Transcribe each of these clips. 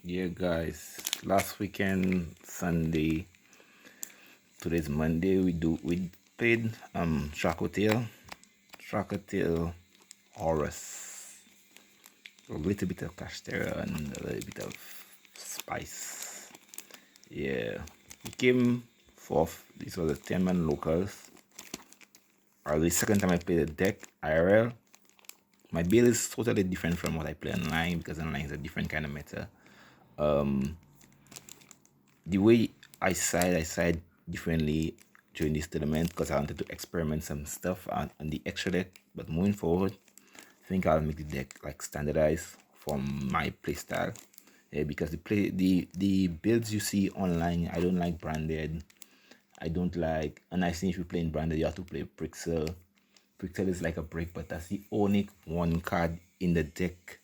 Yeah, guys. Last weekend, Sunday. Today's Monday. We played dracotail, horus. A little bit of kashtira and a little bit of spice. Yeah, we came fourth. This was a 10-man locals. The second time I played the deck IRL. My build is totally different from what I play online because online is a different kind of meta. The way I side differently during this tournament because I wanted to experiment some stuff on the extra deck. But moving forward, I think I'll make the deck like standardized for my playstyle. Yeah, because the builds you see online, I don't like branded. I don't like, and I think if you play in branded, you have to play Prixel. Prixel is like a break, but that's the only one card in the deck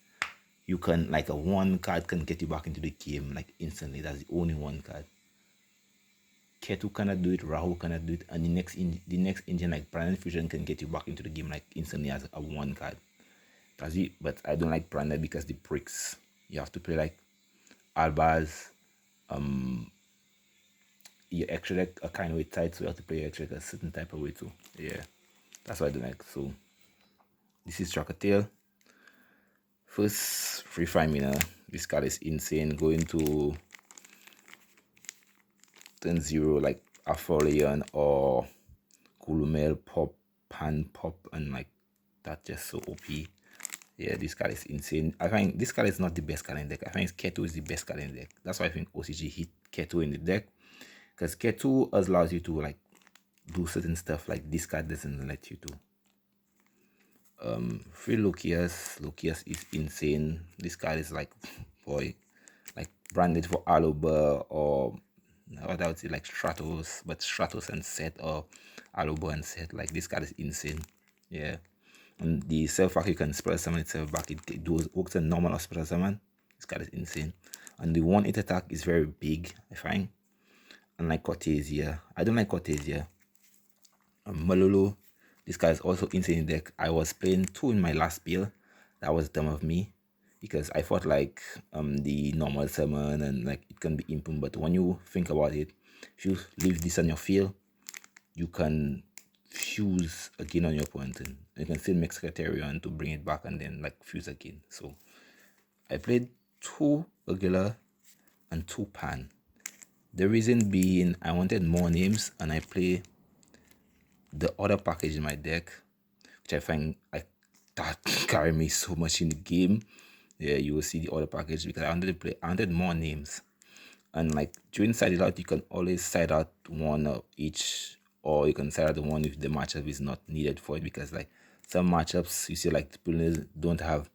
you can, like a one card can get you back into the game like instantly. That's the only one card. Ketu cannot do it, Rahu cannot do it, and the next engine like Branded Fusion can get you back into the game like instantly as a one card. That's it. But I don't like Branded because the bricks. You have to play like Albaz, your extra deck a kind of way tight, so you have to play your extra deck a certain type of way too. Yeah. That's what I don't like. So this is dracotail. First free 5 mana. This card is insane. Going to turn 0 like Aphelion or Kulumel pop, pan pop, and like that's just so OP. Yeah, this card is insane. I think this card is not the best card in the deck. I think Ketu is the best card in the deck. That's why I think OCG hit Ketu in the deck. Because Ketu allows you to like do certain stuff like this card doesn't let you do. Free Lucius. Lucius is insane. This card is like boy, like branded for Aluba or what I would say like Stratos, but Stratos and Set or Aluba and Set. Like this card is insane. Yeah. And the self back you can spread summon itself back. It does works a normal or spread summon. This card is insane. And the 1-hit attack is very big, I find. Unlike Cortesia. I don't like Cortesia. Malolo. This guy is also insane in deck. I was playing 2 in my last build. That was dumb of me. Because I thought like the normal summon and like it can be improved. But when you think about it, if you leave this on your field, you can fuse again on your opponent and you can still make Secretarian to bring it back and then like fuse again. So I played 2 regular and 2 pan. The reason being I wanted more names and I play the other package in my deck, which I find like that carry me so much in the game. Yeah, you will see the other package because I wanted more names. And like during side it out, you can always side out one of each, or you can side out the one if the matchup is not needed for it. Because like some matchups you see like the players don't have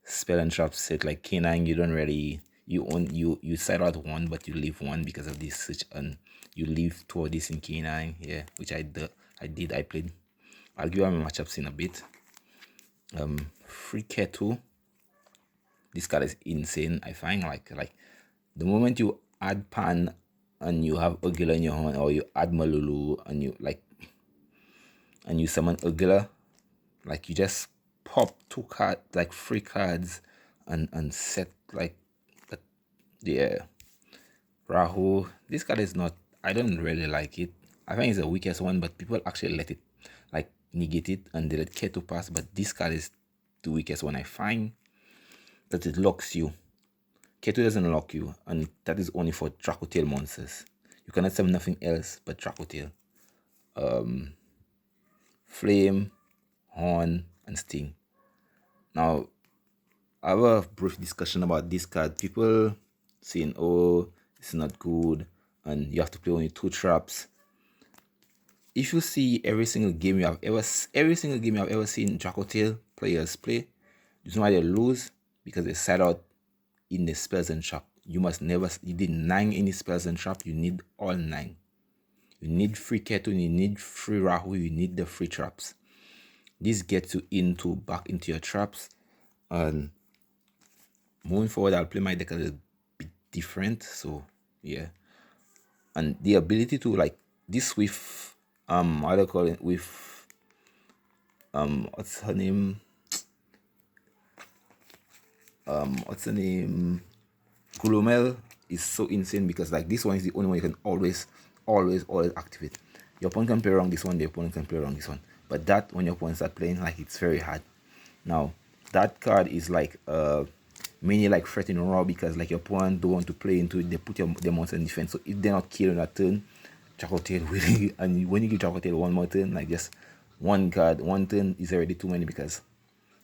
spell and trap set like K9, you don't really you side out one but you leave one because of this switch and you leave 2 of this in K9. Yeah, which I played. I'll give you my matchups in a bit. Free Ketu. This card is insane. I find like the moment you add Pan and you have Ugila in your hand, or you add Malulu and you summon Ugila, like you just pop 2 cards, like 3 cards, and set like yeah. Rahu. This card is not. I don't really like it. I think it's the weakest one, but people actually let it like negate it and they let Ketu pass. But this card is the weakest one. I find that it locks you. Ketu doesn't lock you, and that is only for dracotail monsters. You cannot summon nothing else but dracotail. Flame, horn, and sting. Now, I have a brief discussion about this card. People saying, "Oh, it's not good," and you have to play only 2 traps. If you see every single game you have ever seen dracotail players play, the reason why they lose because they side out in the spells and trap. You did 9 in the spells and trap. You need all 9. You need free Ketu, you need free Rahu, you need the free traps. This gets you back into your traps. And moving forward, I'll play my deck a little bit different. So yeah. And the ability to like this with how do I call it, with what's her name? Gulomel is so insane because like this one is the only one you can always activate. Your opponent can play around this one, the opponent can play around this one. But that when your opponent start playing, like it's very hard. Now that card is like mainly like threatening raw because like your opponent don't want to play into it, they put their monster in defense. So if they're not killing that turn, dracotail really, and when you give dracotail one more turn, like just one card, one turn is already too many because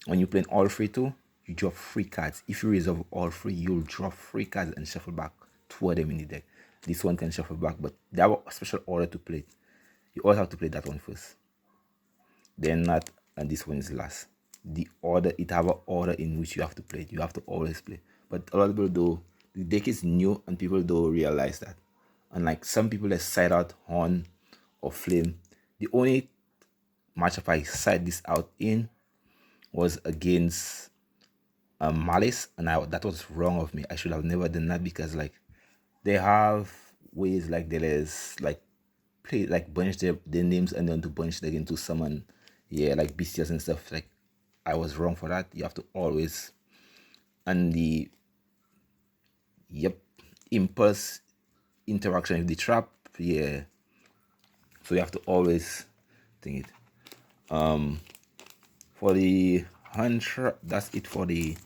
when you play all three too, you drop three cards. If you resolve all three, you'll drop three cards and shuffle back two of them in the deck. This one can shuffle back, but they have a special order to play it. You always have to play that one first. Then that, and this one is last. The order, it have an order in which you have to play it. You have to always play. But a lot of people do, the deck is new and people don't realize that. And like some people that side out Horn or Flame, the only matchup I side this out in was against Malice, and that was wrong of me. I should have never done that because like they have ways like there's like play like bunch their names and then to bunch them into summon, yeah, like bestias and stuff. Like I was wrong for that. You have to always, and the yep, impulse interaction with the trap, yeah. So you have to always think it. For the hunter, that's it for the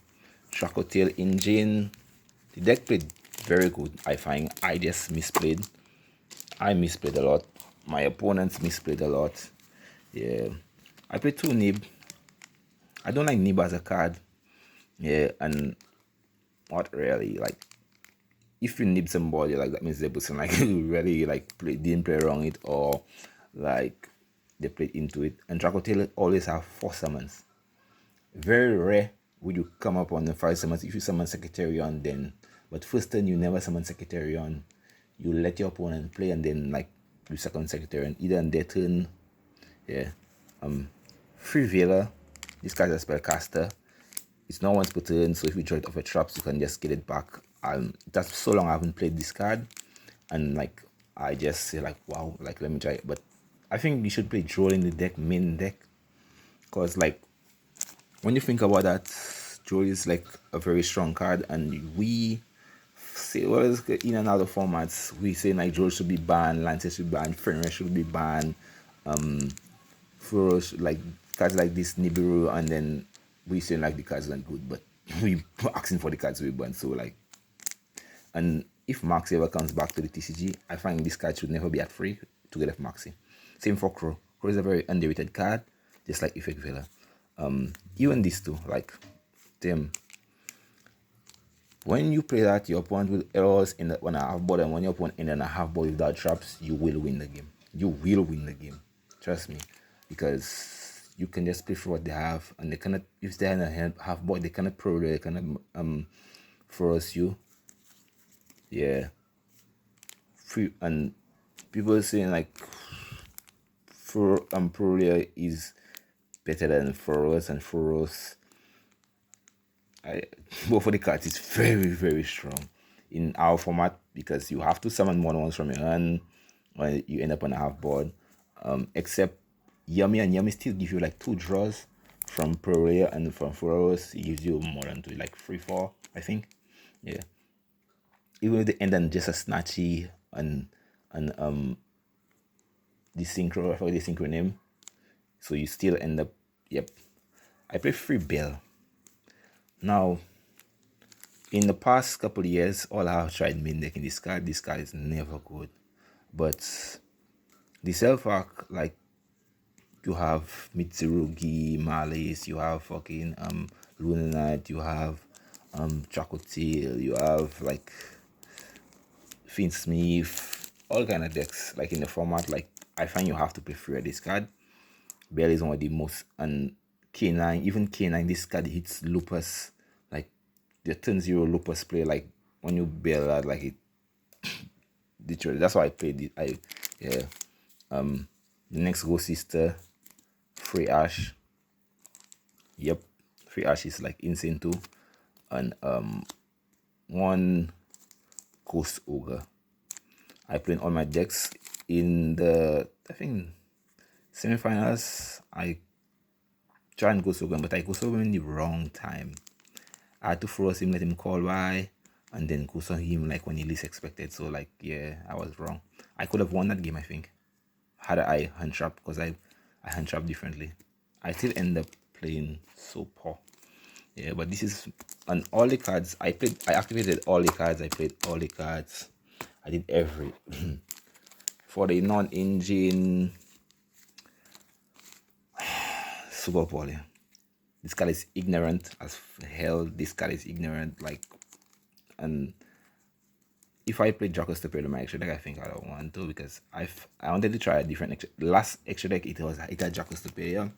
dracotail engine. The deck played very good. I find I just misplayed. I misplayed a lot. My opponents misplayed a lot. Yeah, I played 2 Nib. I don't like Nib as a card. Yeah, and not really like if you nib somebody, like that means the person like really like didn't play around it or like they played into it. And dracotail always have 4 summons. Very rare would you come up on the 5 summons. If you summon Secretarian, then but first turn you never summon Secretarian. You let your opponent play and then like you second Secretarian either on their turn. Yeah. Free Veiler. This card is a spellcaster. It's not once per turn, so if you draw it off a traps, you can just get it back. That's so long I haven't played this card, and like I just say like wow, like let me try it. But I think you should play Droll in the deck, main deck, cause like when you think about that, Droll is like a very strong card, and we say well in and out of formats. We say like Droll should be banned, Lancer should be banned, Fenrir should be banned, for like cards like this Nibiru, and then we say like the cards aren't good, but we asking for the cards we ban. So like, and if Maxi ever comes back to the TCG, I find this card should never be at free to get off Maxi. Same for Crow. Crow is a very underrated card, just like Effect Veiler. Even these two, like them. When you play that, your opponent will errors in the 1.5 board, and when your opponent in a half board without traps, you will win the game. You will win the game. Trust me. Because you can just play for what they have, and they cannot, if they're in a half board, they cannot they cannot force you. Yeah. Free, and people are saying like for Pro is better than Foros, and Foros both of the cards is very, very strong in our format because you have to summon more than once from your hand when you end up on a half board. Except Yummy, and Yummy still give you like 2 draws from Prorea, and from Foros it gives you more than 2, like 3-4, I think. Yeah. Even if they end on just a snatchy and the synchro, I forgot the synchro name. So you still end up, yep. I play Free Bell. Now, in the past couple of years, all I have tried main decking this card is never good. But the self-arc, like you have Mitsurugi, Malice, you have fucking Lunar Knight, you have Dracotail, you have like Finn Smith, all kind of decks like in the format. Like I find you have to prefer this card. Bell is one of the most, and K9, even K9, this card hits Lupus, like the turn 0 Lupus play, like when you bail out, like it literally, that's why I played it. Yeah. The next Ghost Sister, Free Ash. Yep, Free Ash is like insane too. And one Ghost Ogre. I played all my decks in the, I think, semifinals. I tried Ghost Ogre, but I Ghost Ogre in the wrong time. I had to force him, let him call by, and then goes on him like when he least expected. So like yeah, I was wrong. I could have won that game, I think, had I hand trap, because I hand trap differently. I still end up playing so poor. Yeah, but this is on all the cards. I activated all the cards. I played all the cards. I did every for the non-engine super poorly. This card is ignorant as hell. This card is ignorant, like, and if I play Draco Stupid in my extra deck, I think I don't want to, because I wanted to try a different last extra deck. It had Draco Stupid,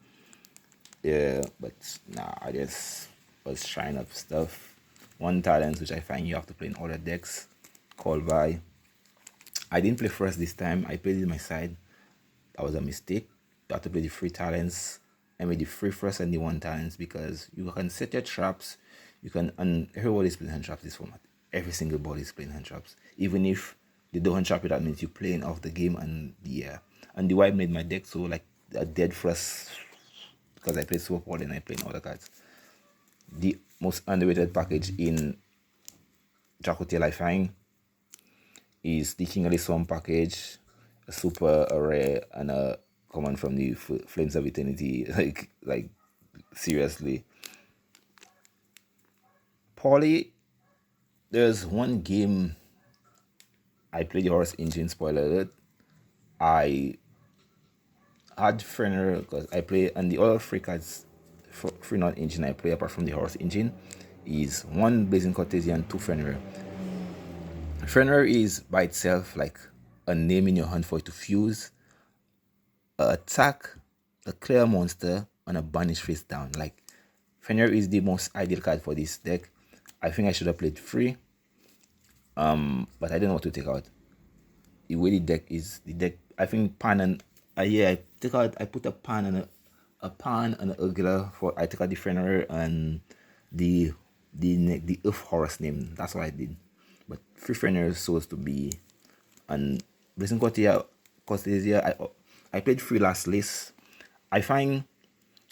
yeah, but nah, I just was trying up stuff. One talent which I find you have to play in all the decks. Call by. I didn't play first this time. I played it my side. That was a mistake. You have to play the 3 talents. I made the 3 first and the 1 talents, because you can set your traps. You can, and everybody's playing hand traps this format. Every single body is playing hand traps. Even if they don't hand trap it, that means you're playing off the game. And the way I made my deck so like a dead first, because I played super poorly and I played all the cards. The most underrated package in dracotail I find is the King of the Storm package, a super, a rare, and a common from the Flames of Eternity. Like seriously. Poorly, there's one game I played the Horus Engine, spoiler alert. I had Fenrir, because I play, and the other 3 cards, free non engine I play apart from the Horus Engine is 1 Blazing Cortesia and 2 Fenrir. Fenrir is by itself like a name in your hand for it to fuse, attack, a clear monster, and a banish face down. Like, Fenrir is the most ideal card for this deck. I think I should have played 3, but I didn't know what to take out. The way the deck is, I think pan and yeah, I put a pan and a pan and a Urgula for, I took out the Fenrir and the Earth Horus name. That's what I did. But 3 Fenrir is supposed to be, and Blazing Cortesia, I played 3 last list. I find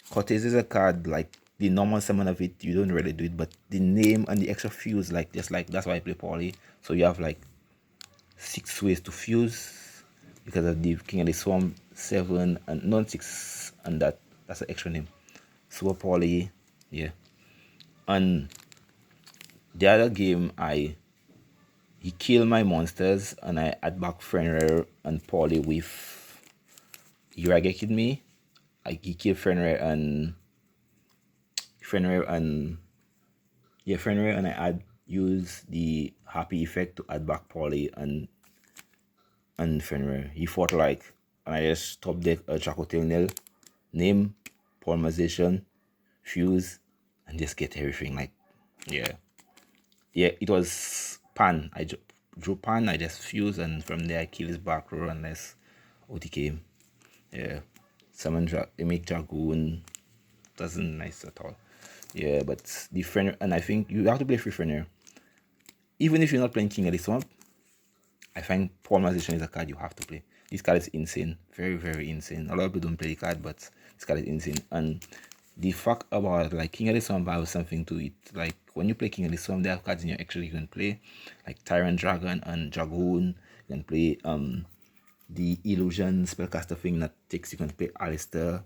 Cortesia is a card, like the normal summon of it, you don't really do it, but the name and the extra fuse, like just like that's why I play poorly. So you have like 6 ways to fuse because of the King of the Swarm 7 and non 6, and that's an extra name. Super poorly, yeah. And the other game, he killed my monsters and I add back Fenrir and Polly with Irrigate me. He killed Fenrir and Fenrir and I use the happy effect to add back Polly and Fenrir. He fought like, and I just top deck a dracotail nail, name, polymerization, fuse, and just get everything. Like, yeah, it was pan. I drew pan, I just fuse, and from there I kill his back row unless OTK. Yeah, summon make dragoon, doesn't nice at all. Yeah, but the Fenrir, and I think you have to play free Fenrir. Even if you're not playing King of the Swamp, I find polymerization is a card you have to play. This card is insane, very very insane. A lot of people don't play the card, but this card is insane. And the fact about like King of the Swamp has something to it. Like when you play King of the Swamp, there are cards in your extra you can play, like Tyrant Dragon and Dragoon. You can play the Illusion spellcaster thing that takes. You can play Alistair,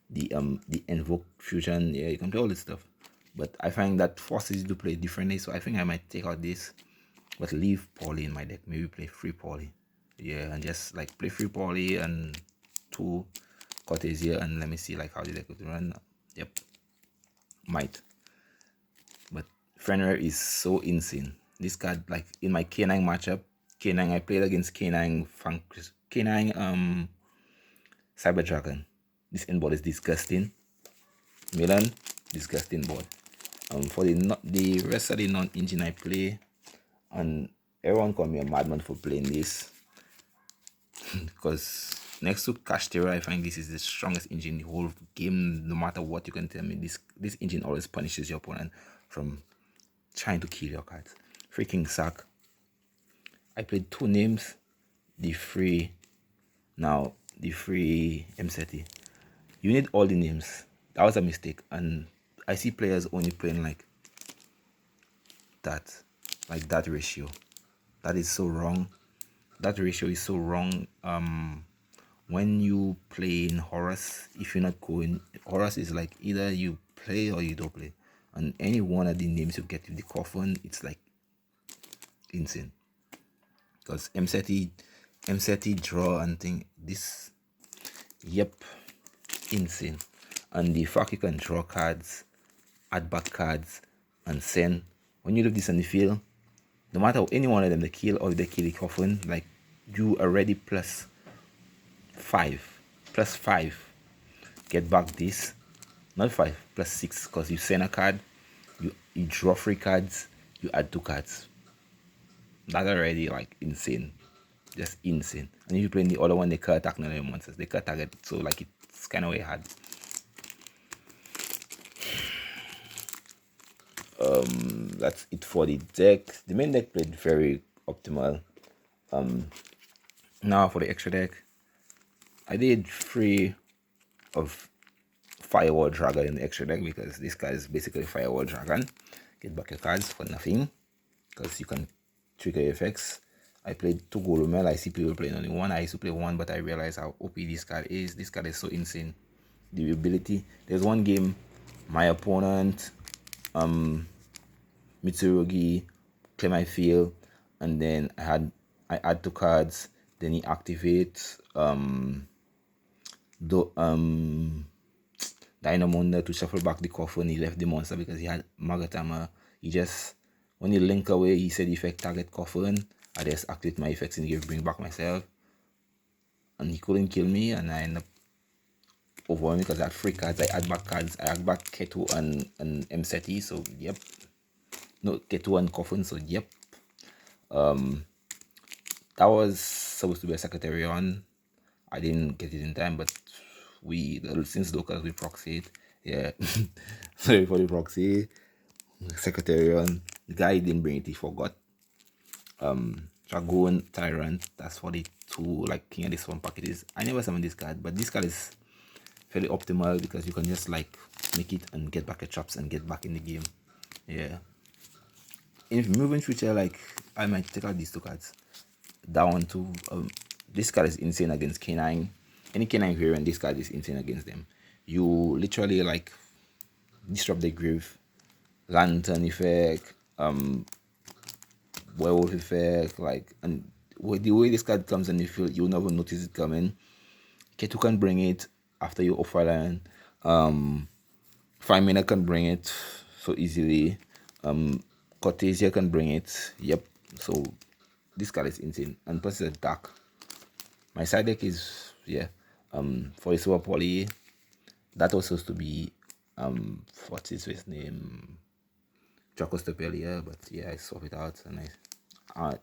the Invoke Fusion. Yeah, you can play all this stuff. But I find that forces you to play differently. So I think I might take out this, but leave Poly in my deck. Maybe play free Poly. Yeah, and just like play free Poly and 2 Cortesia, and let me see like how the deck would run. Yep, might. But Fenrir is so insane. This card, like in my K9 matchup, K9 I played against K9 Cyber Dragon. This end board is disgusting. Milan, disgusting board. For the rest of the non-engine I play, and everyone call me a madman for playing this, because next to kashtira, I find this is the strongest engine in the whole game. No matter what you can tell me, this engine always punishes your opponent from trying to kill your cards. Freaking suck. I played 2 names, the free MCT. You need all the names. That was a mistake, and I see players only playing like that. Like that ratio. That is so wrong. That ratio is so wrong. When you play in horus, if you're not going, horus is like either you play or you don't play. And any one of the names you get with the coffin, it's like insane. Because MCT draw and thing, this, yep, insane. And the fact you can draw cards, add back cards, and send. When you leave this on the field, no matter any one of them they kill or they kill the coffin, like you already plus 5 get back this, not 5 plus 6, because you send a card, you draw 3 cards, you add 2 cards. That's already like insane, just insane. And if you play in the other one, they can't attack none of your monsters, they can't target, so like it's kind of way hard. That's it for the deck. The main deck played very optimal. Now for the extra deck, I did 3 of Firewall Dragon in the extra deck because this guy is basically Firewall Dragon. Get back your cards for nothing because you can trigger your effects. I played 2 Golumel. I see people playing only 1. I used to play 1, but I realized how OP this card is. This card is so insane. The ability. There's one game, my opponent, Mitsurugi, clear my field, and then I add 2 cards. Then he activates Dynamonda to shuffle back the coffin. He left the monster because he had Magatama. He just, when he link away, he said effect target coffin. I just activate my effects in the game, bring back myself. And he couldn't kill me, and I end up overwhelming because I had 3 cards. I add back cards. I add back Ketu and MCT, so yep. No, Ketu and coffin, so yep. That was supposed to be a Secretarian. I didn't get it in time, but since locals we proxy it. Yeah. Sorry for the proxy. Secretarian. The guy didn't bring it, he forgot. Dragon Tyrant, that's for the 2 like King of this one packages. I never summoned this card, but this card is fairly optimal because you can just like make it and get back your traps and get back in the game. Yeah. In moving future, like I might take out these 2 cards. That one too. This card is insane against K9. Any K9 variant, this card is insane against them. You literally like disrupt the grave, lantern effect, werewolf effect, like, and the way this card comes in the field, you'll never notice it coming. Ketu can bring it after you offer line. 5 mana can bring it so easily. Cortesia can bring it. Yep. So this card is insane, and plus it's a dark. My side deck is, yeah, for the Super Poly, that was supposed to be what's his name, Dracotail, but yeah, I swapped it out, and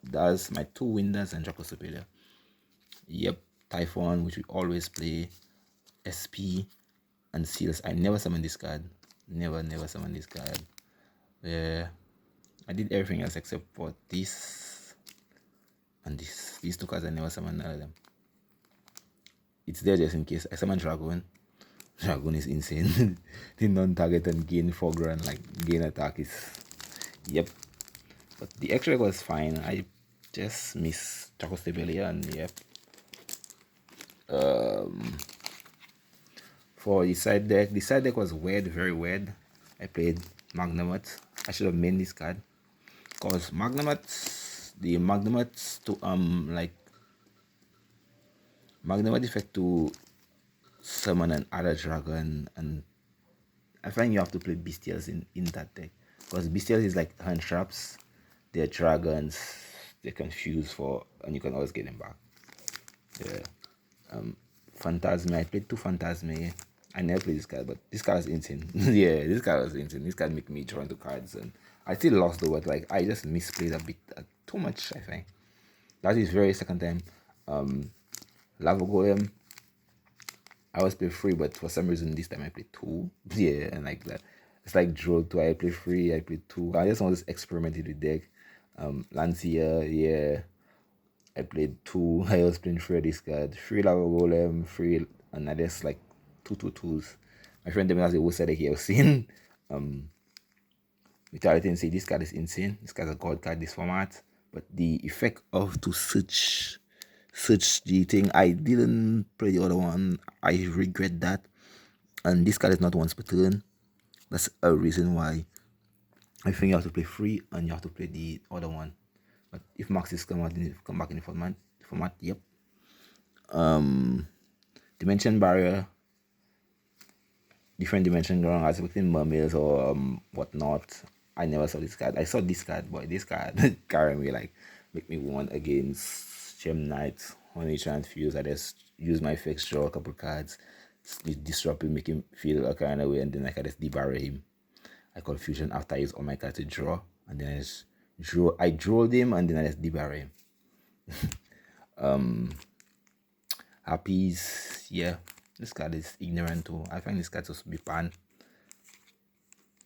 that's my 2 Winders and Dracotail. Yep. Typhon, which we always play, SP and Seals. I never summon this card. Never summon this card. Yeah, I did everything else except for this and this. These 2 cards I never summoned none of them. It's there just in case. I summon Dragon. Dragon is insane. The non-target and gain foreground, like gain attack is, yep. But the extra was fine. I just miss Dracotail and yep. For the side deck was weird, very weird. I played Magnemut. I should have made this card because the Magnemut to like Magnemut effect to summon an other dragon, and I find you have to play Bestials in that deck because Bestials is like hand traps. They're dragons. They're confused and you can always get them back. Yeah. Phantasma. I played 2 Phantasma. I never played this card, but this card is insane. Yeah, this card was insane. This card make me draw into cards, and I still lost though, but like I just misplayed a bit too much, I think. That is very second time. Lava Golem, I always play 3, but for some reason this time I played 2. Yeah, and like that. It's like draw 2, I play 3, I play 2. I just want to experiment with the deck. Lancia, yeah. I played 2. I was playing 3 of this card. 3 Lava Golem, 3, and I just like 2 2 2s. My friend Demi has a whole side deck he was seeing. Vitality and say this card is insane. This card's a god card, this format. But the effect of to search the thing, I didn't play the other one. I regret that. And this card is not once per turn. That's a reason why I think you have to play free and you have to play the other one. But if Maxis come back in the format, yep. Dimension barrier, different dimension ground as within mermaids or whatnot. I never saw this card. I saw this card, but this card carry me, like make me want against Gem Knight, Honey Transfuse. I just use my fix, draw a couple cards, disrupt him, make him feel a kind of way, and then I can just debarrier him. I call fusion after I use all my cards to draw, and then I draw them, and then I just debarrier him. Happies, yeah. This card is ignorant too. I find this card supposed to be banned.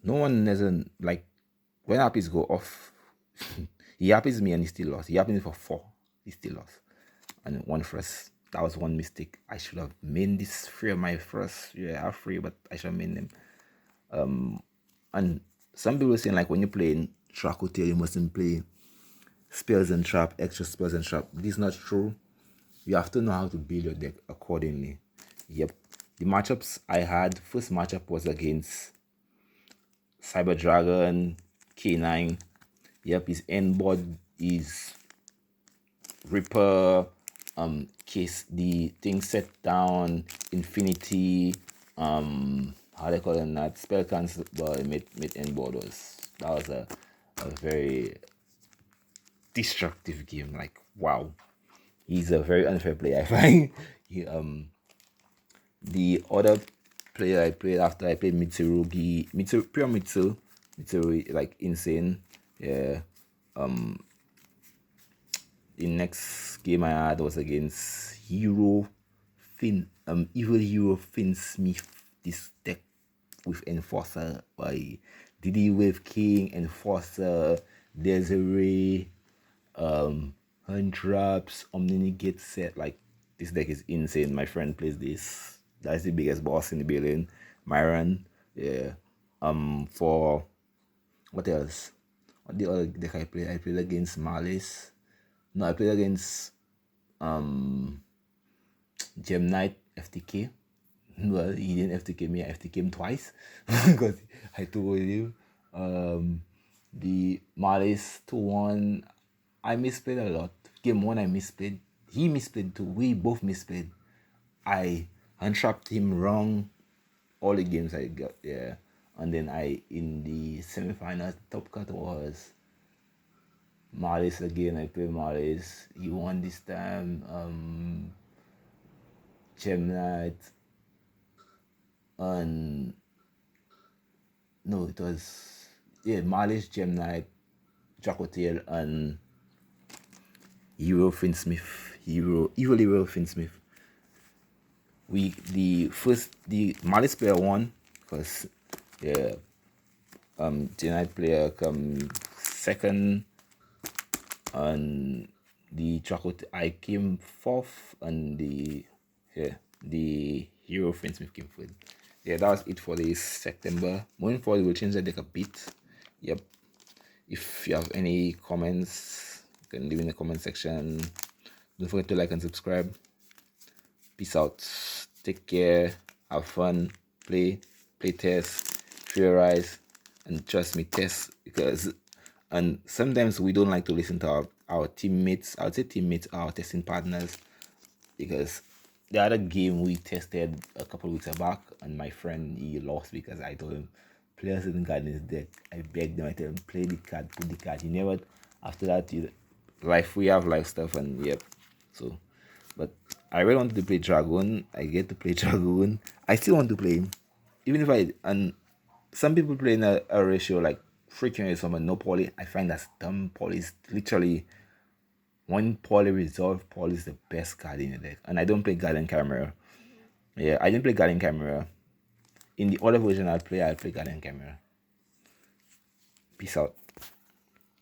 No one doesn't like when Happies go off. He Happies me and he still lost. He Happies me for 4. He still lost. And 1 first. That was one mistake. I should have made this 3 of my first. Yeah, I have 3, but I should have made them. And some people saying like when you play in dracotail, you mustn't play spells and trap, extra spells and trap. This is not true. You have to know how to build your deck accordingly. Yep. The matchups I had, first matchup was against Cyber Dragon, K9. Yep, his end board is Ripper, case the thing set down, Infinity, how they call it that, spell cancel, but mid end board was a very destructive game. Like wow. He's a very unfair player, I find. The other player I played after I played Mitsuru, like insane. Yeah. The next game I had was against Evil Hero Finn Smith. This deck with Enforcer by Diddy with King, Enforcer, Desiree, hand traps, Omni-Negate set. Like this deck is insane. My friend plays this. That's the biggest boss in the building. Myron. Yeah. For what else? What the other deck I played? I played against Malice. No, I played against Gem Knight FTK. Well, he didn't FTK me, I FTK him twice because I told him. The Malice 2-1. I misplayed a lot. Game 1 I misplayed. He misplayed too. We both misplayed. I untrapped him wrong all the games I got, yeah. And then in the semi-finals, top cut was Malice again. I played Malice. He won this time. Gem Knight. And no, it was Malice, Gem Knight, dracotail, and Evil Hero Finn Smith. The Malice player won because Knight player come second, and the dracotail I came 4th, and the Hero Finn Smith came 3rd. Yeah, that was it for this September. Moving forward, we'll change the deck a bit. Yep. If you have any comments, you can leave in the comment section. Don't forget to like and subscribe. Peace out. Take care. Have fun. Play test, theorize, and trust me, test, because and sometimes we don't like to listen to our teammates. I would say teammates, our testing partners, because the other game we tested a couple of weeks back, and my friend, he lost because I told him play a certain card in his deck. I begged him, I told him play the card, put the card. He never. After that, we have life stuff, and yep. So, but I really wanted to play Dragon. I get to play Dragon. I still want to play him, even if and some people play in a ratio like freaking with someone no poly. I find that dumb. Poly is literally one poly resolve. Poly is the best card in the deck, and I don't play Guardian Camera. Yeah, I didn't play Guardian Camera. In the other version I play Guardian Camera. Peace out.